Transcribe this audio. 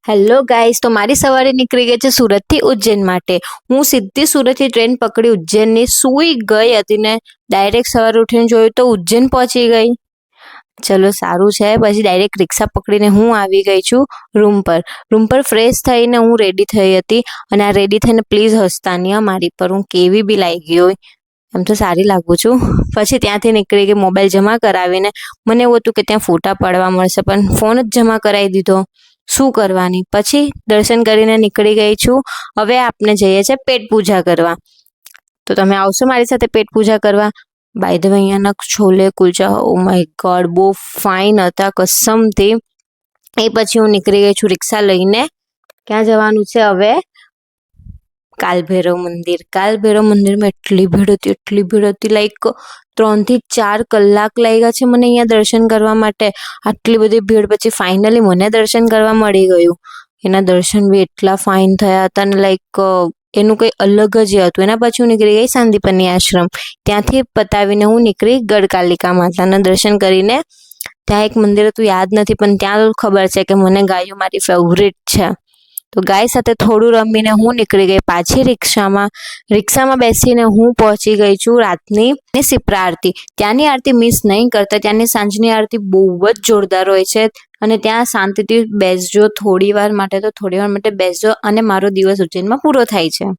Hello guys, તો મારી સવારે નીકળી ગઈ છે સુરતથી ઉજ્જૈન માટે. હું સીધી સુરતથી ટ્રેન પકડી ઉજ્જૈનની સૂઈ ગઈ હતી ને ડાયરેક્ટ સવારે ઉઠીને જોયું તો ઉજ્જૈન પહોંચી ગઈ. ચલો સારું છે. પછી ડાયરેક્ટ રિક્ષા પકડીને હું આવી ગઈ છું રૂમ પર. રૂમ પર ફ્રેશ થઈને હું રેડી થઈ હતી અને આ રેડી થઈને પ્લીઝ હસતા નહીં મારી પર, હું કેવી બી લાગી હોય. એમ તો સારી લાગુ છું. પછી ત્યાંથી નીકળી ગઈ મોબાઈલ જમા કરાવીને. મને એવું હતું કે ત્યાં ફોટા પાડવા મળશે પણ ફોન જ જમા કરાવી દીધો. શું કરવાની. પછી દર્શન કરીને નીકળી ગઈ છું. હવે આપણે જઈએ છીએ પેટ પૂજા કરવા. તો તમે આવશો મારી સાથે પેટ પૂજા કરવા? બાય ધ વે અહીંયાના chole kulcha oh my God બહુ ફાઇન હતા કસમથી. એ પછી હું નીકળી ગઈ છું રિક્ષા લઈને. ક્યાં જવાનું છે હવે? કાલભૈરવ મંદિર. કાલભૈરવ મંદિરમાં એટલી ભીડ હતી લાઈક 3 થી 4 કલાક લાગ્યા છે મને અહીંયા દર્શન કરવા માટે. આટલી બધી ભીડ પછી ફાઇનલી મને દર્શન કરવા મળી ગયું. એના દર્શન બી એટલા ફાઇન થયા હતા ને લાઈક એનું કંઈ અલગ જ હતું. એના પછી હું નીકળી ગઈ સાંદીપની આશ્રમ. ત્યાંથી પતાવીને હું નીકળી ગઢકાલિકા માતાના દર્શન કરીને. ત્યાં એક મંદિર હતું યાદ નથી પણ ત્યાં ખબર છે કે મને ગાયો મારી ફેવરેટ છે. તો ગાય સાથે થોડું રમીને હું નીકળી ગઈ પાછી રિક્ષામાં. રિક્ષામાં બેસીને હું પહોંચી ગઈ છું રાતની સિપ્રા આરતી. ત્યાંની આરતી મિસ નહીં કરતા. ત્યાંની સાંજની આરતી બહુ જ જોરદાર હોય છે અને ત્યાં શાંતિથી બેસજો થોડી વાર માટે બેસજો અને મારો દિવસ ઉજ્જૈનમાં પૂરો થાય છે.